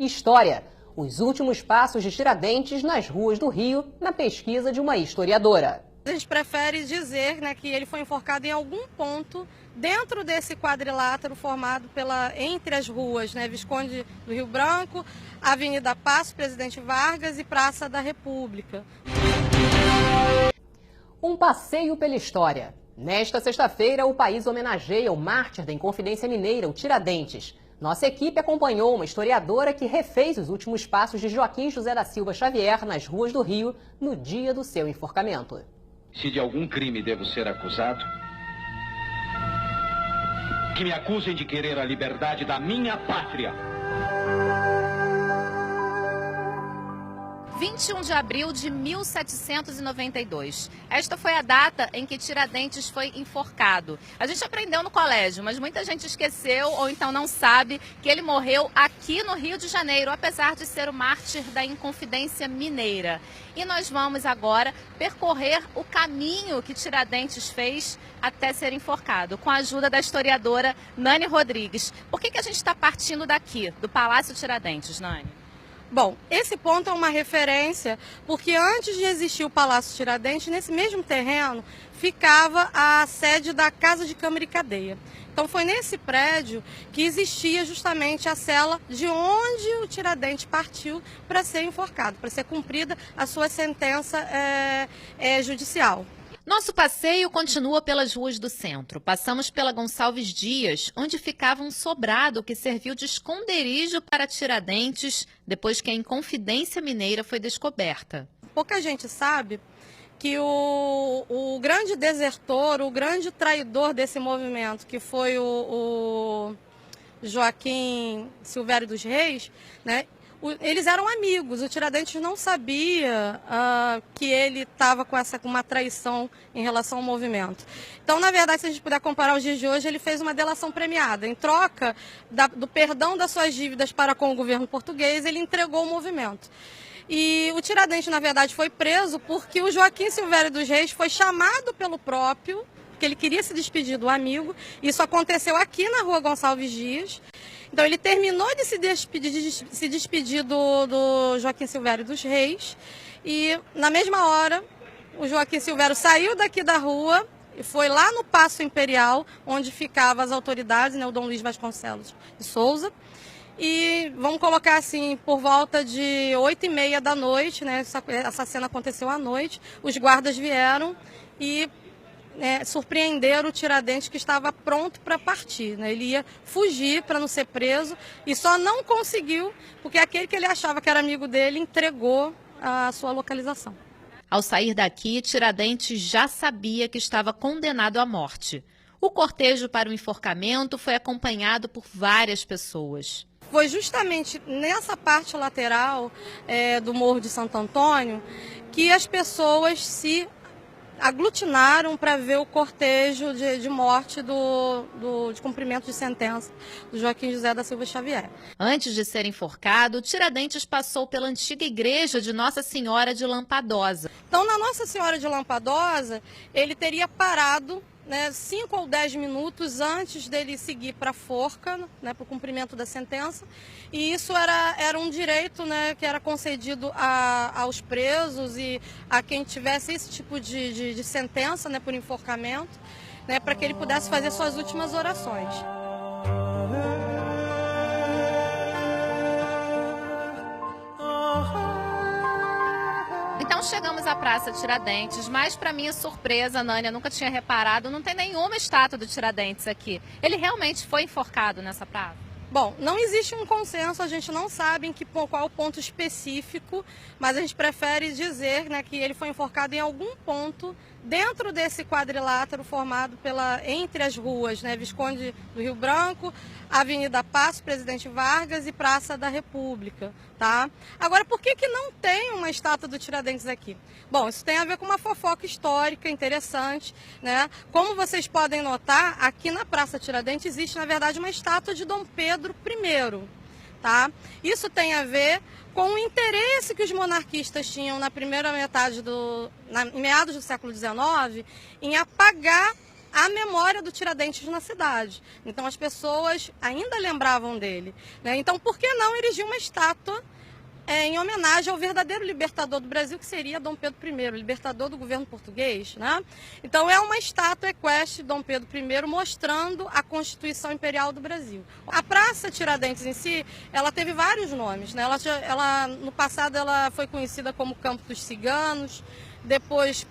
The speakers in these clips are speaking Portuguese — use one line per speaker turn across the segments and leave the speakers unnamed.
História. Os últimos passos de Tiradentes nas ruas do Rio, na pesquisa de uma historiadora.
A gente prefere dizer, que ele foi enforcado em algum ponto dentro desse quadrilátero formado entre as ruas, Visconde do Rio Branco, Avenida Paço, Presidente Vargas e Praça da República.
Um passeio pela história. Nesta sexta-feira, o país homenageia o mártir da Inconfidência Mineira, o Tiradentes. Nossa equipe acompanhou uma historiadora que refez os últimos passos de Joaquim José da Silva Xavier nas ruas do Rio no dia do seu enforcamento.
Se de algum crime devo ser acusado, que me acusem de querer a liberdade da minha pátria.
21 de abril de 1792. Esta foi a data em que Tiradentes foi enforcado. A gente aprendeu no colégio, mas muita gente esqueceu ou então não sabe que ele morreu aqui no Rio de Janeiro, apesar de ser o mártir da Inconfidência Mineira. E nós vamos agora percorrer o caminho que Tiradentes fez até ser enforcado, com a ajuda da historiadora Nani Rodrigues. Por que a gente está partindo daqui, do Palácio Tiradentes, Nani?
Bom, esse ponto é uma referência porque antes de existir o Palácio Tiradentes, nesse mesmo terreno ficava a sede da Casa de Câmara e Cadeia. Então foi nesse prédio que existia justamente a cela de onde o Tiradentes partiu para ser enforcado, para ser cumprida a sua sentença judicial.
Nosso passeio continua pelas ruas do centro. Passamos pela Gonçalves Dias, onde ficava um sobrado que serviu de esconderijo para Tiradentes depois que a Inconfidência Mineira foi descoberta.
Pouca gente sabe que o grande desertor, o grande traidor desse movimento, que foi o Joaquim Silvério dos Reis, eles eram amigos. O Tiradentes não sabia que ele estava com uma traição em relação ao movimento. Então, na verdade, se a gente puder comparar os dias de hoje, ele fez uma delação premiada. Em troca do perdão das suas dívidas para com o governo português, ele entregou o movimento. E o Tiradentes, na verdade, foi preso porque o Joaquim Silvério dos Reis foi chamado pelo próprio, porque ele queria se despedir do amigo. Isso aconteceu aqui na rua Gonçalves Dias. Então ele terminou de se despedir do Joaquim Silvério dos Reis e na mesma hora o Joaquim Silvério saiu daqui da rua e foi lá no Paço Imperial, onde ficavam as autoridades, o Dom Luiz Vasconcelos de Souza. E vamos colocar assim, por volta de 8h30 da noite, essa cena aconteceu à noite, os guardas vieram e surpreender o Tiradentes, que estava pronto para partir. Ele ia fugir para não ser preso e só não conseguiu porque aquele que ele achava que era amigo dele entregou a sua localização.
Ao sair daqui, Tiradentes já sabia que estava condenado à morte. O cortejo para o enforcamento foi acompanhado por várias pessoas.
Foi justamente nessa parte lateral do Morro de Santo Antônio que as pessoas se aglutinaram para ver o cortejo de morte de cumprimento de sentença do Joaquim José da Silva Xavier.
Antes de ser enforcado, Tiradentes passou pela antiga igreja de Nossa Senhora de Lampadosa.
Então, na Nossa Senhora de Lampadosa, ele teria parado 5 ou 10 minutos antes dele seguir para a forca, para o cumprimento da sentença. E isso era um direito que era concedido aos presos e a quem tivesse esse tipo de sentença por enforcamento, para que ele pudesse fazer suas últimas orações.
Então chegamos à Praça Tiradentes, mas para minha surpresa, Nani, eu nunca tinha reparado, não tem nenhuma estátua do Tiradentes aqui. Ele realmente foi enforcado nessa praça?
Bom, não existe um consenso, a gente não sabe qual o ponto específico, mas a gente prefere dizer que ele foi enforcado em algum ponto dentro desse quadrilátero formado entre as ruas, Visconde do Rio Branco, Avenida Paço, Presidente Vargas e Praça da República, tá? Agora, por que não tem uma estátua do Tiradentes aqui? Bom, isso tem a ver com uma fofoca histórica interessante, Como vocês podem notar, aqui na Praça Tiradentes existe, na verdade, uma estátua de Dom Pedro I, tá? Isso tem a ver com o interesse que os monarquistas tinham na primeira metade em meados do século XIX, em apagar a memória do Tiradentes na cidade. Então as pessoas ainda lembravam dele, né? Então por que não erigir uma estátua em homenagem ao verdadeiro libertador do Brasil, que seria Dom Pedro I, libertador do governo português, né? Então é uma estátua equestre de Dom Pedro I mostrando a Constituição Imperial do Brasil. A Praça Tiradentes em si, ela teve vários nomes, né? No passado ela foi conhecida como Campo dos Ciganos, depois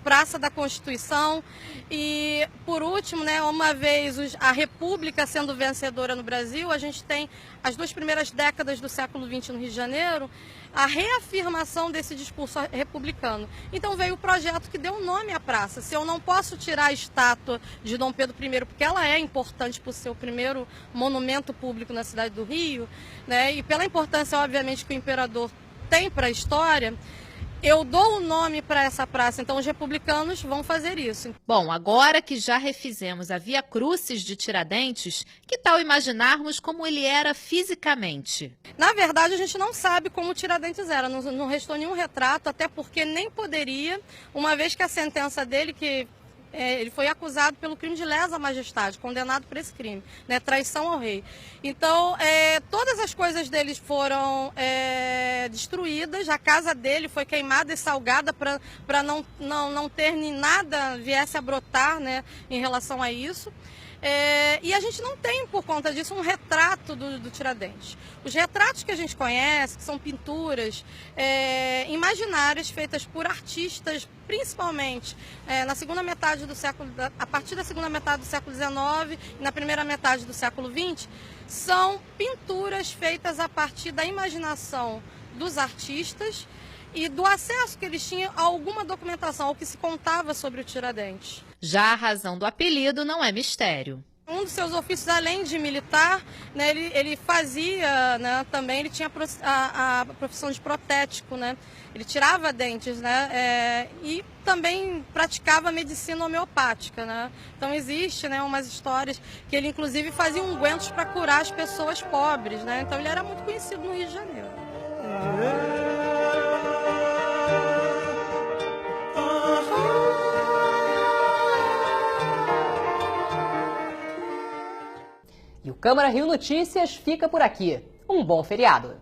Praça da Constituição e, por último, né, uma vez a República sendo vencedora no Brasil, a gente tem as 2 primeiras décadas do século XX no Rio de Janeiro, a reafirmação desse discurso republicano. Então veio o projeto que deu nome à praça. Se eu não posso tirar a estátua de Dom Pedro I, porque ela é importante por ser o primeiro monumento público na cidade do Rio, né, e pela importância, obviamente, que o imperador tem para a história, eu dou o nome para essa praça, então os republicanos vão fazer isso.
Bom, agora que já refizemos a Via Crucis de Tiradentes, que tal imaginarmos como ele era fisicamente?
Na verdade, a gente não sabe como o Tiradentes era, não restou nenhum retrato, até porque nem poderia, uma vez que a sentença dele, ele foi acusado pelo crime de lesa majestade, condenado por esse crime, né, traição ao rei. Então, todas as coisas dele foram destruídas, a casa dele foi queimada e salgada para não ter nem nada viesse a brotar, né, em relação a isso. E a gente não tem, por conta disso, um retrato do Tiradentes. Os retratos que a gente conhece, que são pinturas imaginárias feitas por artistas, principalmente na segunda metade do século, a partir da segunda metade do século XIX e na primeira metade do século XX, são pinturas feitas a partir da imaginação dos artistas e do acesso que eles tinham a alguma documentação, ao que se contava sobre o Tiradentes.
Já a razão do apelido não é mistério.
Um dos seus ofícios, além de militar, né, ele fazia, né, também, ele tinha a profissão de protético, né? Ele tirava dentes, né, e também praticava medicina homeopática, né? Então existe, né, umas histórias que ele inclusive fazia ungüentos para curar as pessoas pobres, né? Então ele era muito conhecido no Rio de Janeiro.
E o Câmara Rio Notícias fica por aqui. Um bom feriado!